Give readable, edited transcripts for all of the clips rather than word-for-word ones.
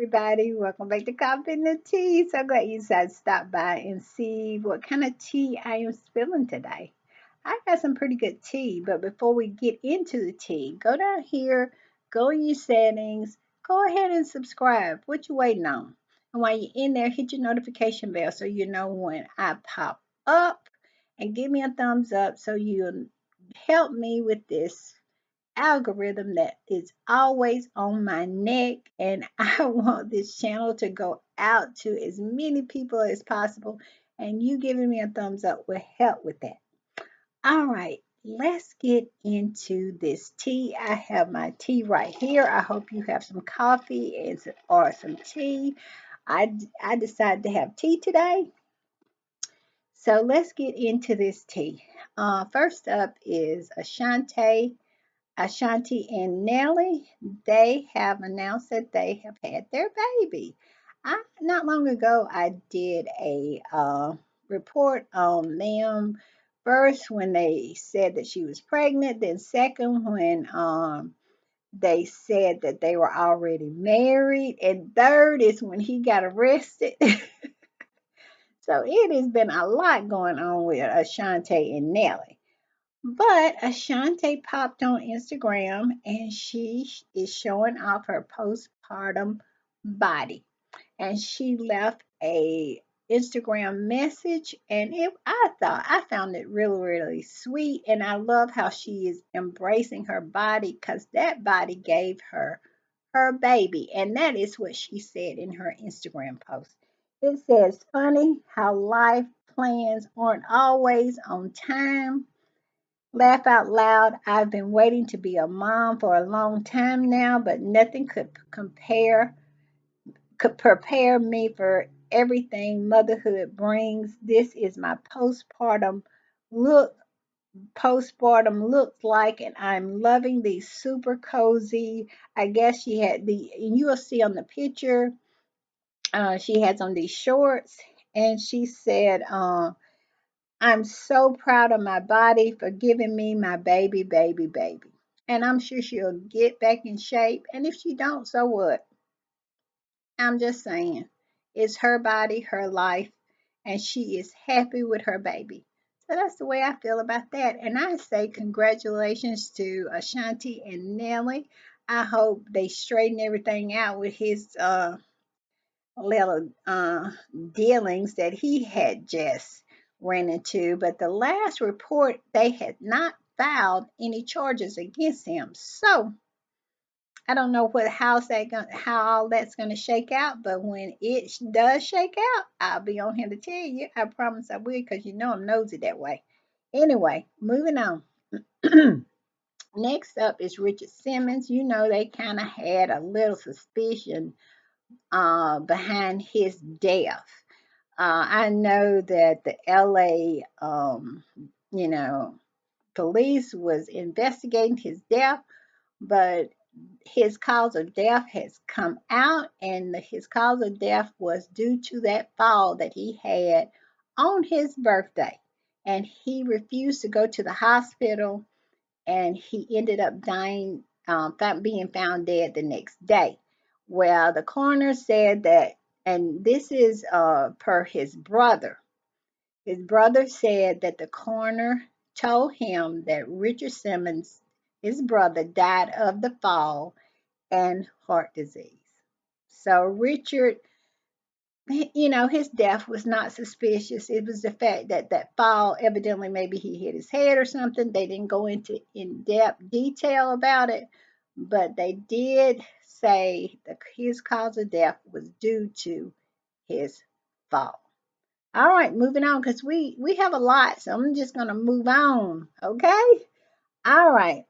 everybody. Welcome back to Coffee and the Tea. So glad you decided to stop by and see what kind of tea I am spilling today. I got some pretty good tea, but before we get into the tea, go down here, go in your settings, go ahead and subscribe. What you waiting on? And while you're in there, hit your notification bell so you know when I pop up, and give me a thumbs up so you'll help me with this algorithm that is always on my neck, and I want this channel to go out to as many people as possible, and you giving me a thumbs up will help with that. All right, let's get into this tea. I have my tea right here. I hope you have some coffee or some tea. I decided to have tea today, so let's get into this tea. First up is Ashanti and Nelly. They have announced that they have had their baby. Not long ago, I did a report on them. First, when they said that she was pregnant, then second, when they said that they were already married, and third is when he got arrested. So it has been a lot going on with Ashanti and Nelly. But Ashante popped on Instagram and she is showing off her postpartum body. And she left a Instagram message, and I found it really, really sweet. And I love how she is embracing her body because that body gave her her baby. And that is what she said in her Instagram post. It says, "Funny how life plans aren't always on time. Laugh out loud. I've been waiting to be a mom for a long time now, but nothing could prepare me for everything motherhood brings. This is my look postpartum looks like, and I'm loving these super cozy. I guess she had and you will see on the picture, she has on these shorts, and she said, I'm so proud of my body for giving me my baby, baby, baby. And I'm sure she'll get back in shape. And if she don't, so what? I'm just saying. It's her body, her life, and she is happy with her baby. So that's the way I feel about that. And I say congratulations to Ashanti and Nelly. I hope they straighten everything out with his little dealings that he had just ran into. But the last report, they had not filed any charges against him. So I don't know how all that's gonna shake out. But when it does shake out, I'll be on here to tell you. I promise I will, because you know I'm nosy that way. Anyway, moving on. Next up is Richard Simmons. You know, they kind of had a little suspicion behind his death. I know that the LA, you know, police was investigating his death, but his cause of death has come out, and his cause of death was due to that fall that he had on his birthday. And he refused to go to the hospital, and he ended up dying, being found dead the next day. Well, the coroner said that, and this is per his brother. His brother said that the coroner told him that Richard Simmons, his brother, died of the fall and heart disease. So Richard, his death was not suspicious. It was the fact that that fall, evidently, maybe he hit his head or something. They didn't go into in-depth detail about it, but they did say that his cause of death was due to his fall. All right, moving on, because we have a lot, so I'm just gonna move on. Okay. All right.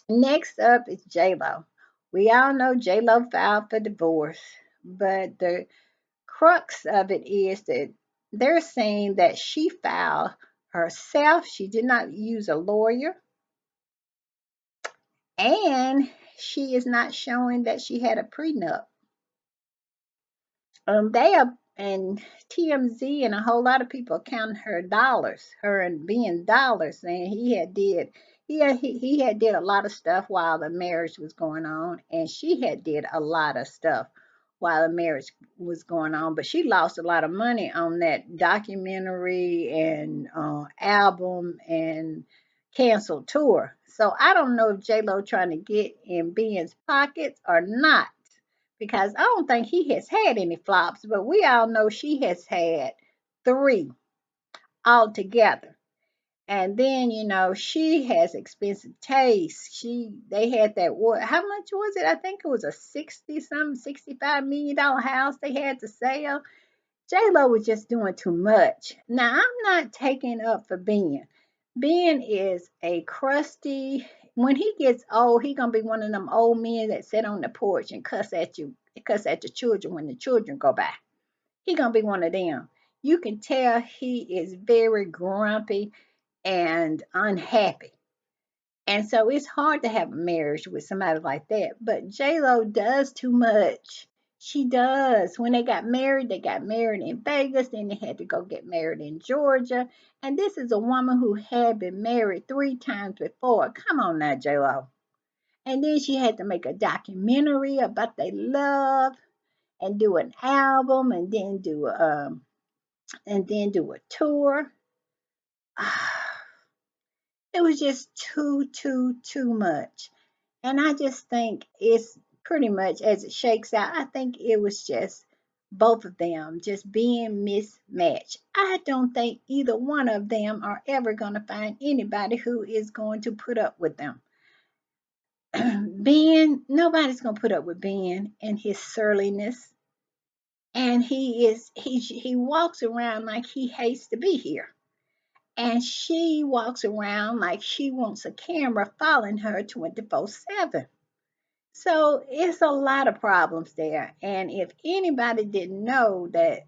Next up is J Lo. We all know J Lo filed for divorce, but the crux of it is that they're saying that she filed herself. She did not use a lawyer, and she is not showing that she had a prenup. They are, and TMZ and a whole lot of people counting her dollars, her and being dollars, saying he had did a lot of stuff while the marriage was going on, and she had did a lot of stuff while the marriage was going on. But she lost a lot of money on that documentary and album and canceled tour. So I don't know if J Lo trying to get in Ben's pockets or not, because I don't think he has had any flops. But we all know she has had three altogether. And then, she has expensive taste. They had that, what, how much was it? I think it was a 60 something, $65 million house they had to sell. J Lo was just doing too much. Now, I'm not taking up for Ben. Ben is a crusty, when he gets old, he gonna be one of them old men that sit on the porch and cuss at the children when the children go by. He gonna be one of them. You can tell he is very grumpy and unhappy. And so it's hard to have a marriage with somebody like that. But J Lo does too much. She does. When they got married in Vegas, then they had to go get married in Georgia. And this is a woman who had been married 3 times before. Come on now, J Lo. And then she had to make a documentary about their love and do an album and then do a tour. It was just too much. And I just think it's pretty much as it shakes out. I think it was just both of them just being mismatched. I don't think either one of them are ever going to find anybody who is going to put up with them. Ben, nobody's going to put up with Ben and his surliness. And he walks around like he hates to be here. And she walks around like she wants a camera following her 24/7. So it's a lot of problems there. And if anybody didn't know that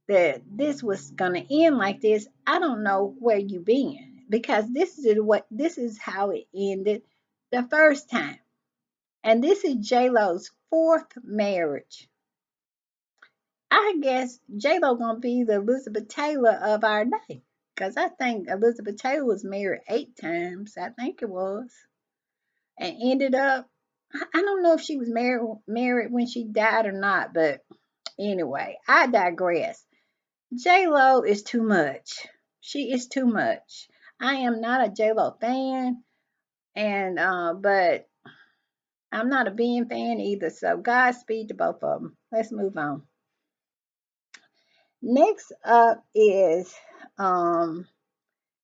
this was gonna end like this, I don't know where you been, because this is how it ended the first time. And this is J Lo's fourth marriage. I guess J Lo gonna be the Elizabeth Taylor of our day. Because I think Elizabeth Taylor was married 8 times, I think it was, and ended up, I don't know if she was married when she died or not, but anyway, I digress. J Lo is too much. She is too much. I am not a J Lo fan, and but I'm not a Ben fan either. So Godspeed to both of them. Let's move on. Next up is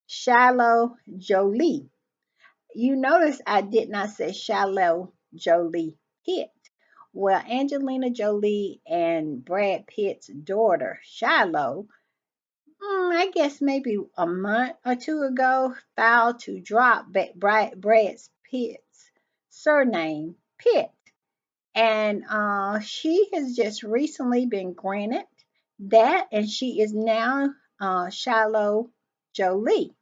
Shiloh Jolie. You notice I did not say Shiloh Jolie Pitt. Well, Angelina Jolie and Brad Pitt's daughter, Shiloh, I guess maybe a month or two ago, filed to drop Brad Pitt's surname, Pitt. And she has just recently been granted that, and she is now Shiloh Jolie.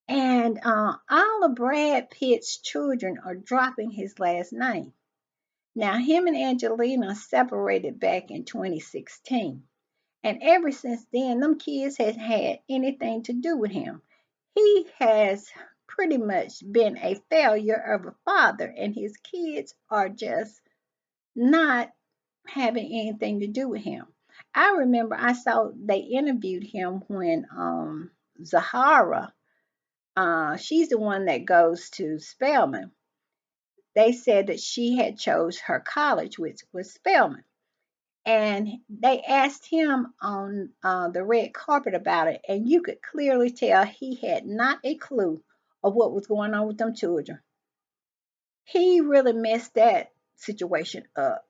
And all of Brad Pitt's children are dropping his last name. Now, him and Angelina separated back in 2016. And ever since then, them kids has had anything to do with him. He has pretty much been a failure of a father, and his kids are just not having anything to do with him. I remember I saw they interviewed him when Zahara, she's the one that goes to Spelman. They said that she had chose her college, which was Spelman. And they asked him on the red carpet about it, and you could clearly tell he had not a clue of what was going on with them children. He really messed that situation up,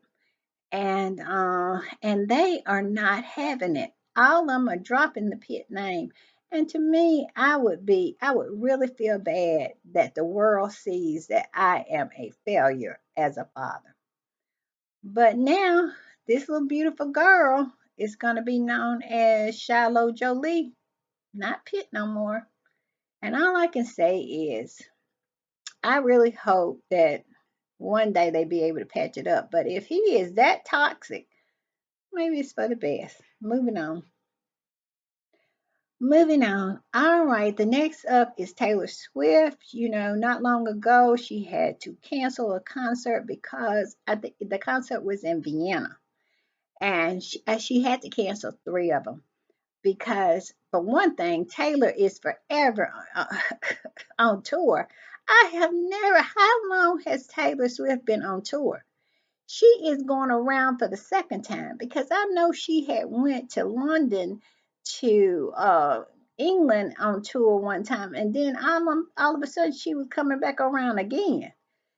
and they are not having it. All of them are dropping the Pitt name. And to me, I would really feel bad that the world sees that I am a failure as a father. But now, this little beautiful girl is going to be known as Shiloh Jolie, not Pitt no more. And all I can say is, I really hope that one day they be able to patch it up. But if he is that toxic, maybe it's for the best. Moving on. Moving on. All right, the next up is Taylor Swift. Not long ago, she had to cancel a concert because I think the concert was in Vienna, and she had to cancel three of them because, for one thing, Taylor is forever on tour. I have never. How long has Taylor Swift been on tour? She is going around for the second time because I know she had went to London to England on tour one time, and then all of a sudden she was coming back around again.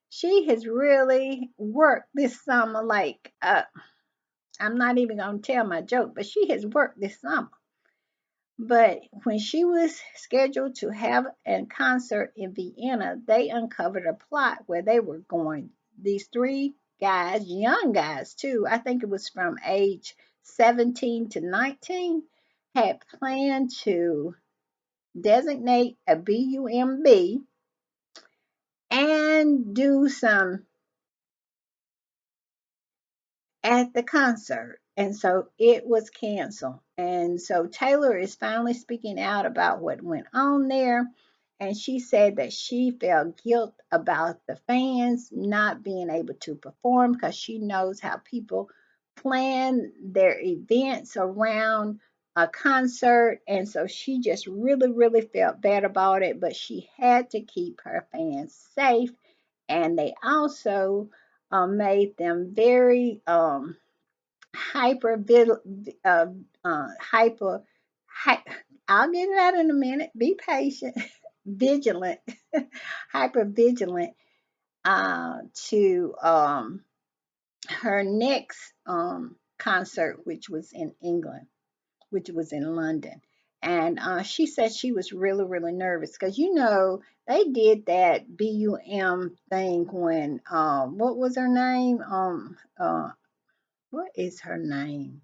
She has really worked this summer like I'm not even gonna tell my joke, but she has worked this summer. But when she was scheduled to have a concert in Vienna, they uncovered a plot where they were going, these three guys, young guys too, I think it was from age 17 to 19, had planned to designate a BUMB and do some at the concert. And so it was canceled. And so Taylor is finally speaking out about what went on there. And she said that she felt guilt about the fans not being able to perform because she knows how people plan their events around a concert. And so she just really, really felt bad about it. But she had to keep her fans safe. And they also made them very hyper uh, hyper hy- I'll get it out in a minute, be patient, vigilant, hyper vigilant to her next concert, which was in England, which was in London. And she said she was really, really nervous because, they did that BUM thing when, what was her name? What is her name?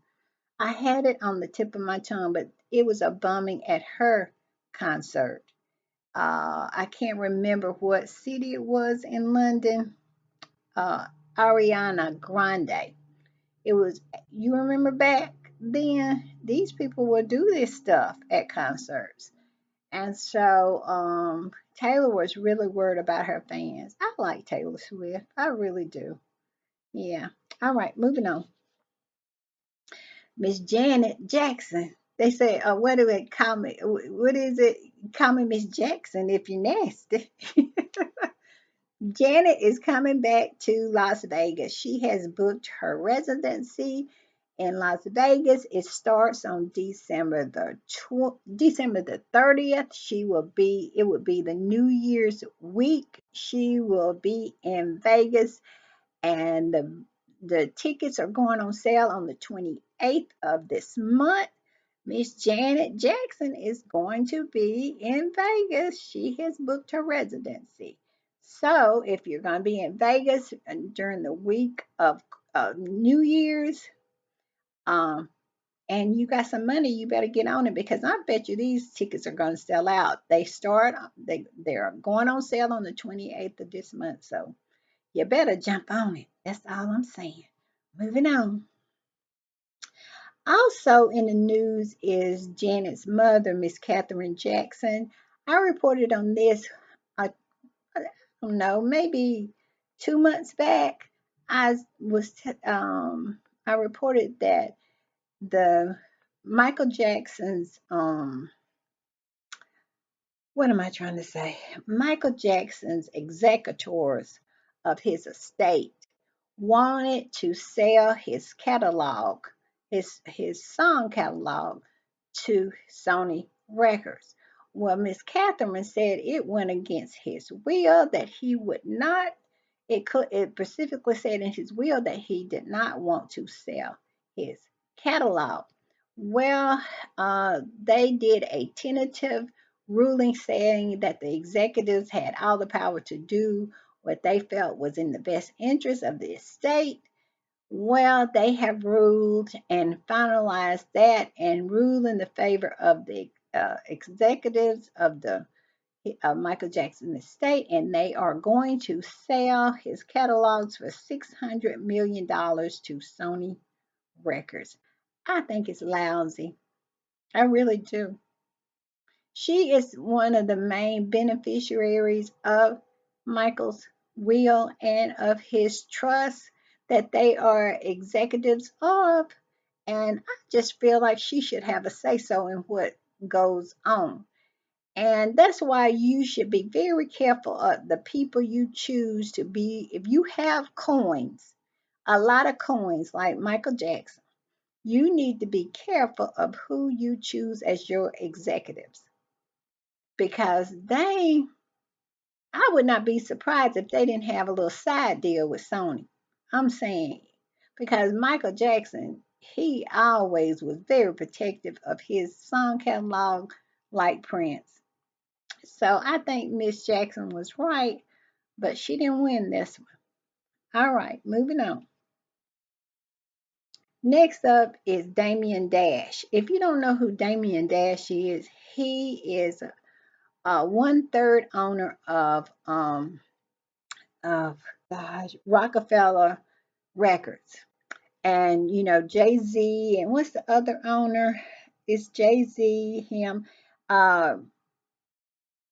I had it on the tip of my tongue, but it was a bombing at her concert. I can't remember what city it was in London. Uh, Ariana Grande. It was, you remember back then, these people would do this stuff at concerts. And so Taylor was really worried about her fans. I like Taylor Swift. I really do. Yeah. All right, moving on. Miss Janet Jackson. They say, what do they call me? What is it? Call me Miss Jackson if you're nasty. Janet is coming back to Las Vegas. She has booked her residency in Las Vegas. It starts on December the 30th. It will be the New Year's week. She will be in Vegas, and the tickets are going on sale on the 28th of this month. Miss Janet Jackson is going to be in Vegas. She has booked her residency. So, if you're going to be in Vegas during the week of New Year's, um, and you got some money, you better get on it because I bet you these tickets are going to sell out. They're going on sale on the 28th of this month. So you better jump on it. That's all I'm saying. Moving on. Also in the news is Janet's mother, Miss Katherine Jackson. I reported on this, I don't know, maybe 2 months back. I was, I reported that the Michael Jackson's, what am I trying to say? Michael Jackson's executors of his estate wanted to sell his catalog, his song catalog to Sony Records. Well, Miss Catherine said it went against his will that he would not. It specifically said in his will that he did not want to sell his catalog. Well, they did a tentative ruling saying that the executives had all the power to do what they felt was in the best interest of the estate. Well, they have ruled and finalized that and ruled in the favor of the executives of the Michael Jackson estate, and they are going to sell his catalogs for $600 million to Sony Records. I think it's lousy. I really do. She is one of the main beneficiaries of Michael's will and of his trust that they are executives of. And I just feel like she should have a say so in what goes on. And that's why you should be very careful of the people you choose to be. If you have coins, a lot of coins like Michael Jackson, you need to be careful of who you choose as your executives because I would not be surprised if they didn't have a little side deal with Sony. I'm saying because Michael Jackson, he always was very protective of his song catalog like Prince. So I think Miss Jackson was right, but she didn't win this one. All right, moving on. Next up is Damian Dash. If you don't know who Damian Dash is, he is one third owner of gosh, Rockefeller Records. And you know, Jay-Z, and what's the other owner? It's Jay-Z, him. Uh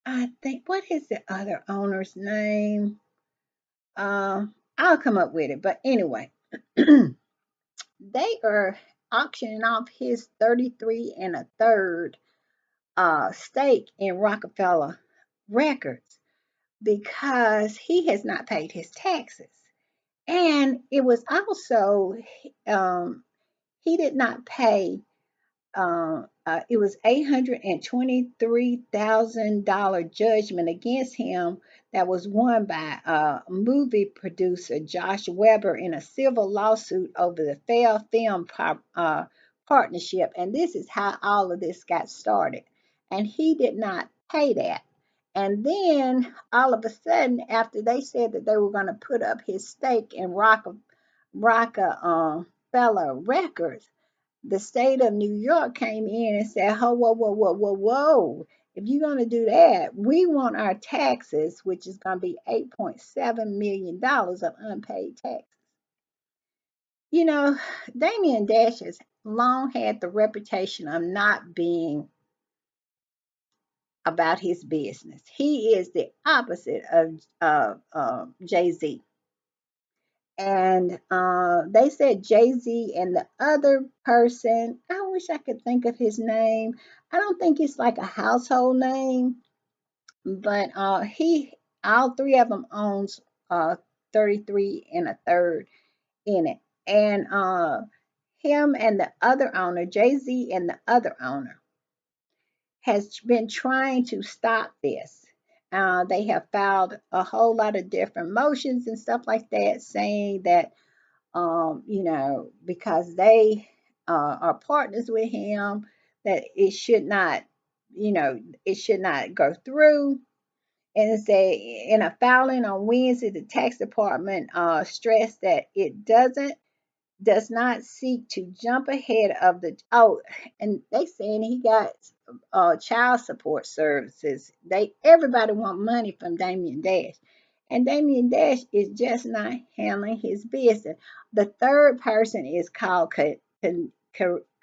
I think what is the other owner's name? I'll come up with it. But anyway, they are auctioning off his 33 and a third stake in Rockefeller Records because he has not paid his taxes. And it was also, um, he did not pay, it was $823,000 judgment against him that was won by movie producer Josh Weber in a civil lawsuit over the failed film partnership. And this is how all of this got started. And he did not pay that. And then all of a sudden, after they said that they were going to put up his stake in Rockefeller Records, the state of New York came in and said, "Oh, whoa, whoa, whoa, whoa, whoa! If you're going to do that, we want our taxes, which is going to be $8.7 million of unpaid tax." You know, Damian Dash has long had the reputation of not being about his business. He is the opposite of Jay Z. And they said Jay Z and the other person, I wish I could think of his name. I don't think it's like a household name, but all three of them owns 33 and a third in it. And him and the other owner, Jay Z and the other owner, has been trying to stop this. They have filed a whole lot of different motions and stuff like that, saying that you know, because they are partners with him, that it should not, you know, it should not go through. And it said in a filing on Wednesday, the tax department stressed that it does not seek to jump ahead of the and they saying he got child support services. Everybody want money from Damien Dash, and Damien Dash is just not handling his business. The third person is called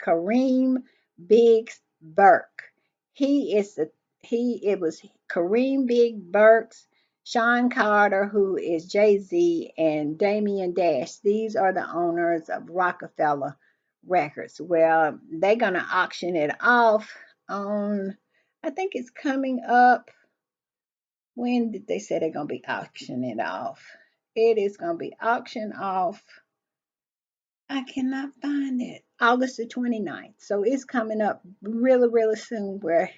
Kareem Biggs Burke. He is the he it was Kareem Big Burks, Sean Carter, who is Jay-Z, and Damian Dash. These are the owners of Rockefeller Records. Well, they're going to auction it off on, I think it's coming up. When did they say they're going to be auctioning it off? It is going to be auctioned off. I cannot find it. August the 29th. So it's coming up really, really soon where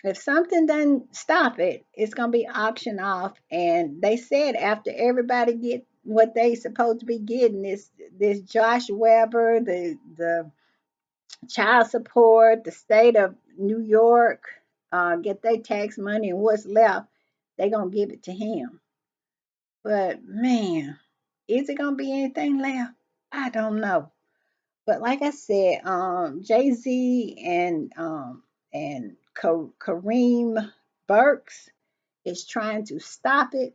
if something doesn't stop it, it's gonna be auctioned off. And they said after everybody get what they supposed to be getting, this Josh Weber, the child support, the state of New York, get their tax money and what's left, they gonna give it to him. But man, is it gonna be anything left? I don't know. But like I said, Jay Z and Kareem Burks is trying to stop it,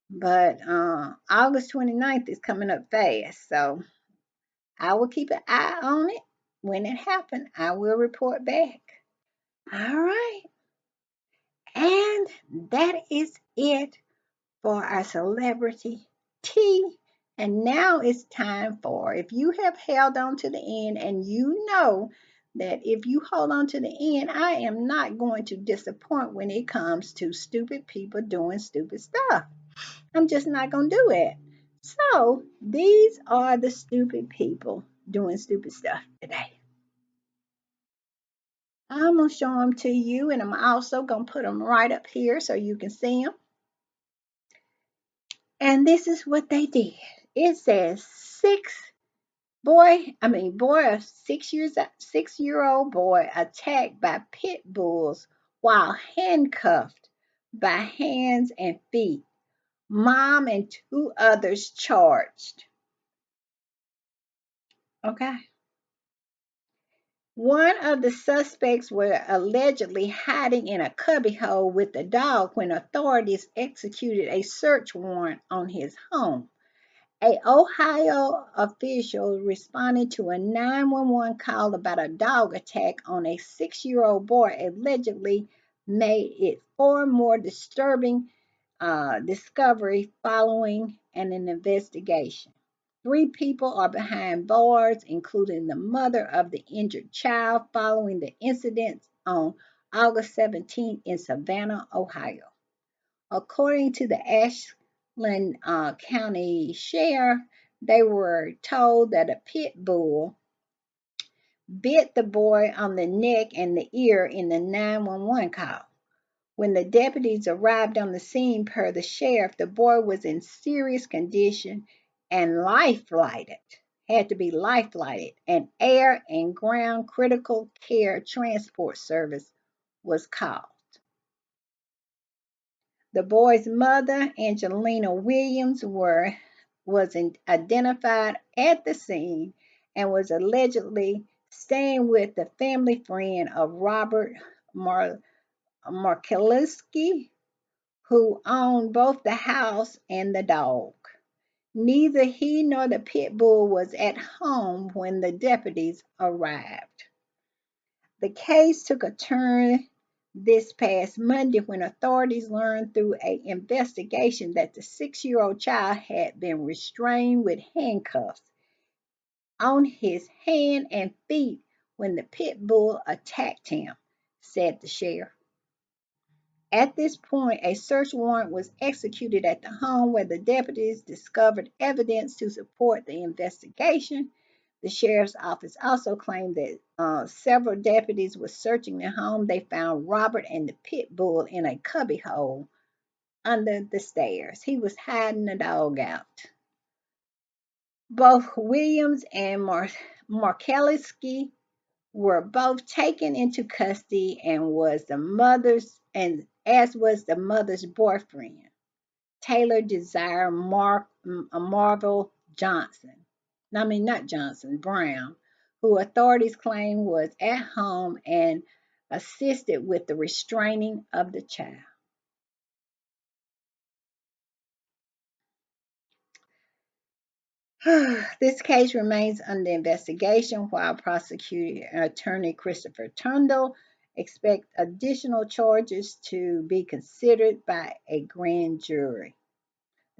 but August 29th is coming up fast, so I will keep an eye on it. When it happens, I will report back. All right. And that is it for our celebrity tea. And now it's time for, if you have held on to the end and you know that if you hold on to the end, I am not going to disappoint when it comes to stupid people doing stupid stuff. I'm just not going to do it. So these are the stupid people doing stupid stuff today. I'm going to show them to you, and I'm also going to put them right up here so you can see them. And this is what they did. It says a 6-year-old boy attacked by pit bulls while handcuffed by hands and feet. Mom and 2 others charged. Okay. One of the suspects were allegedly hiding in a cubbyhole with the dog when authorities executed a search warrant on his home. A Ohio official responded to a 911 call about a dog attack on a 6-year-old boy, allegedly made it far more disturbing discovery following an investigation. 3 people are behind bars, including the mother of the injured child, following the incident on August 17th in Savannah, Ohio. According to the Ashland County Sheriff, they were told that a pit bull bit the boy on the neck and the ear in the 911 call. When the deputies arrived on the scene, per the sheriff, the boy was in serious condition and life flighted, had to be life flighted, and air and ground critical care transport service was called. The boy's mother, Angelina Williams, was identified at the scene and was allegedly staying with the family friend of Robert Markowski, who owned both the house and the dog. Neither he nor the pit bull was at home when the deputies arrived. The case took a turn this past Monday when authorities learned through an investigation that the 6-year-old child had been restrained with handcuffs on his hand and feet when the pit bull attacked him, said the sheriff. At this point, a search warrant was executed at the home where the deputies discovered evidence to support the investigation. The sheriff's office also claimed that several deputies were searching the home. They found Robert and the pit bull in a cubbyhole under the stairs. He was hiding the dog out. Both Williams and Markowski were both taken into custody as was the mother's boyfriend, Taylor Desire Marvel Johnson. I mean, not Johnson, Brown, who authorities claim was at home and assisted with the restraining of the child. This case remains under investigation while prosecuting attorney Christopher Tundle expects additional charges to be considered by a grand jury.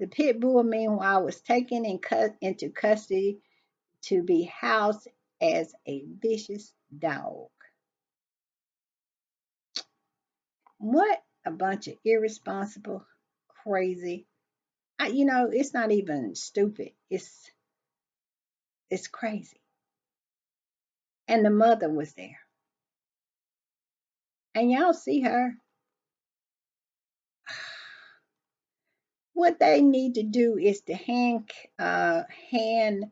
The pit bull, meanwhile, was taken into custody to be housed as a vicious dog. What a bunch of irresponsible, crazy. It's not even stupid. It's crazy. And the mother was there. And y'all see her. What they need to do is to handcuff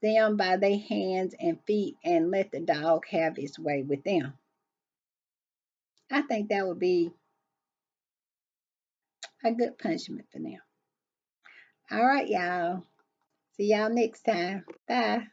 them by their hands and feet and let the dog have his way with them. I think that would be a good punishment for them. All right, y'all. See y'all next time. Bye.